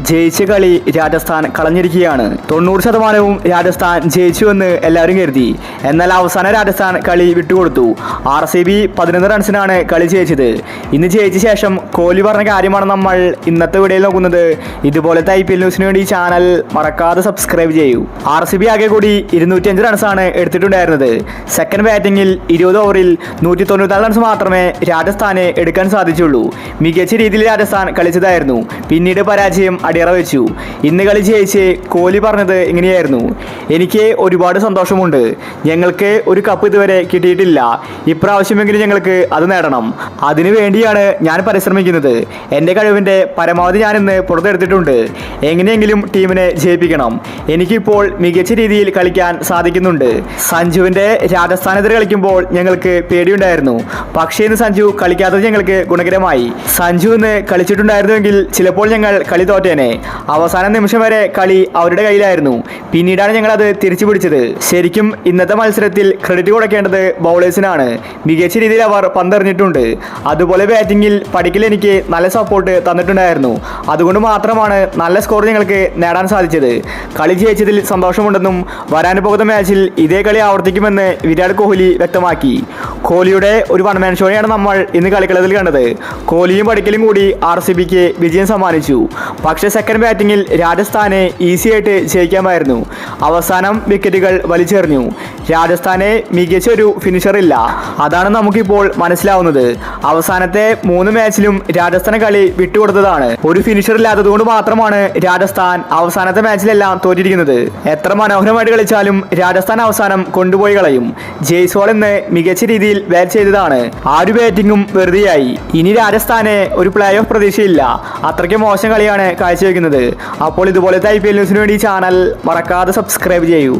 ജയിച്ച കളി രാജസ്ഥാൻ കളഞ്ഞിരിക്കുകയാണ്. 90% രാജസ്ഥാൻ ജയിച്ചുവെന്ന് എല്ലാവരും കരുതി. എന്നാൽ അവസാന രാജസ്ഥാൻ കളി വിട്ടുകൊടുത്തു. RCB 11 റൺസിനാണ് കളി ജയിച്ചത്. ഇന്ന് ജയിച്ച ശേഷം കോഹ്ലി പറഞ്ഞ കാര്യമാണ് നമ്മൾ ഇന്നത്തെ വീഡിയോയിൽ നോക്കുന്നത്. ഇതുപോലത്തെ IPL ന്യൂസിന് വേണ്ടി ചാനൽ മറക്കാതെ സബ്സ്ക്രൈബ് ചെയ്യൂ. RCB ആകെ കൂടി 205 റൺസാണ് എടുത്തിട്ടുണ്ടായിരുന്നത്. സെക്കൻഡ് ബാറ്റിംഗിൽ 20 ഓവറിൽ 194 റൺസ് മാത്രമേ രാജസ്ഥാനെ എടുക്കാൻ സാധിച്ചുള്ളൂ. മികച്ച രീതിയിൽ രാജസ്ഥാൻ കളിച്ചതായിരുന്നു. പിന്നീട് പരാജയം അടിയറ വെച്ചു. ഇന്ന് കളി ജയിച്ച് കോഹ്ലി പറഞ്ഞത് ഇങ്ങനെയായിരുന്നു: എനിക്ക് ഒരുപാട് സന്തോഷമുണ്ട്. ഞങ്ങൾക്ക് ഒരു കപ്പ് ഇതുവരെ കിട്ടിയിട്ടില്ല. ഇപ്രാവശ്യമെങ്കിലും ഞങ്ങൾക്ക് അത് നേടണം. അതിനു വേണ്ടിയാണ് ഞാൻ പരിശ്രമിക്കുന്നത്. എൻ്റെ കഴിവിൻ്റെ പരമാവധി ഞാനിന്ന് പുറത്തെടുത്തിട്ടുണ്ട്. എങ്ങനെയെങ്കിലും ടീമിനെ ജയിപ്പിക്കണം. എനിക്കിപ്പോൾ മികച്ച രീതിയിൽ കളിക്കാൻ സാധിക്കുന്നുണ്ട്. സഞ്ജുവിൻ്റെ രാജസ്ഥാനെതിരെ കളിക്കുമ്പോൾ ഞങ്ങൾക്ക് പേടിയുണ്ടായിരുന്നു. പക്ഷേ ഇന്ന് സഞ്ജു കളിക്കാത്തത് ഞങ്ങൾക്ക് ഗുണകരമായി. സഞ്ജു ഇന്ന് കളിച്ചിട്ടുണ്ടായിരുന്നുവെങ്കിൽ ചിലപ്പോൾ ഞങ്ങൾ കളി തോറ്റേനെ. അവസാന നിമിഷം വരെ കളി അവരുടെ കയ്യിലായിരുന്നു. പിന്നീടാണ് ഞങ്ങൾ അത് തിരിച്ചു പിടിച്ചത്. ശരിക്കും ഇന്നത്തെ മത്സരത്തിൽ ക്രെഡിറ്റ് കൊടുക്കേണ്ടത് ബൗളേഴ്സിനാണ്. മികച്ച രീതിയിൽ അവർ പന്തെറിഞ്ഞിട്ടുണ്ട്. അതുപോലെ ബാറ്റിങ്ങിൽ പടിക്കൽ എനിക്ക് നല്ല സപ്പോർട്ട് തന്നിട്ടുണ്ടായിരുന്നു. അതുകൊണ്ട് മാത്രമാണ് നല്ല സ്കോർ ഞങ്ങൾക്ക് നേടാൻ സാധിച്ചത്. കളി ജയിച്ചതിൽ സന്തോഷമുണ്ടെന്നും വരാൻ പോകുന്ന മാച്ചിൽ ഇതേ കളി ആവർത്തിക്കുമെന്ന് വിരാട് കോഹ്ലി വ്യക്തമാക്കി. കോഹ്ലിയുടെ ഒരു വൺമാൻ ഷോയാണ് നമ്മൾ ഇന്ന് കളിക്കളത്തിൽ കണ്ടത്. കോഹ്ലിയും പടിക്കലും കൂടി RCBക്ക് വിജയം സമ്മാനിച്ചു. പക്ഷേ സെക്കൻഡ് ബാറ്റിങ്ങിൽ രാജസ്ഥാനെ ഈസിയായിട്ട് ജയിക്കാമായിരുന്നു. അവസാനം വിക്കറ്റുകൾ വലിച്ചെറിഞ്ഞു. രാജസ്ഥാനെ മികച്ച ഒരു ഫിനിഷർ ഇല്ല. അതാണ് നമുക്കിപ്പോൾ മനസ്സിലാവുന്നത്. അവസാനത്തെ 3 മാച്ചിലും രാജസ്ഥാൻ കളി വിട്ടുകൊടുത്തതാണ്. ഒരു ഫിനിഷർ ഇല്ലാത്തതുകൊണ്ട് മാത്രമാണ് രാജസ്ഥാൻ അവസാനത്തെ മാച്ചിലെല്ലാം തോറ്റിരിക്കുന്നത്. എത്ര മനോഹരമായിട്ട് കളിച്ചാലും രാജസ്ഥാൻ അവസാനം കൊണ്ടുപോയി കളയും. ജയ്സ്വാൾ ഇന്ന് മികച്ച രീതിയിൽ ബാറ്റ് ചെയ്തതാണ്. ആ ഒരു ബാറ്റിങ്ങും വെറുതെയായി. ഇനി രാജസ്ഥാനെ ഒരു പ്ലേ ഓഫ് പ്രതീക്ഷയില്ല. അത്രയ്ക്ക് മോശം കളിയാണ് കാഴ്ചവെക്കുന്നത്. അപ്പോൾ ഇതുപോലത്തെ IPL ന്യൂസിന് വേണ്ടി ചാനൽ മറക്കാതെ സബ്സ്ക്രൈബ് ചെയ്യൂ.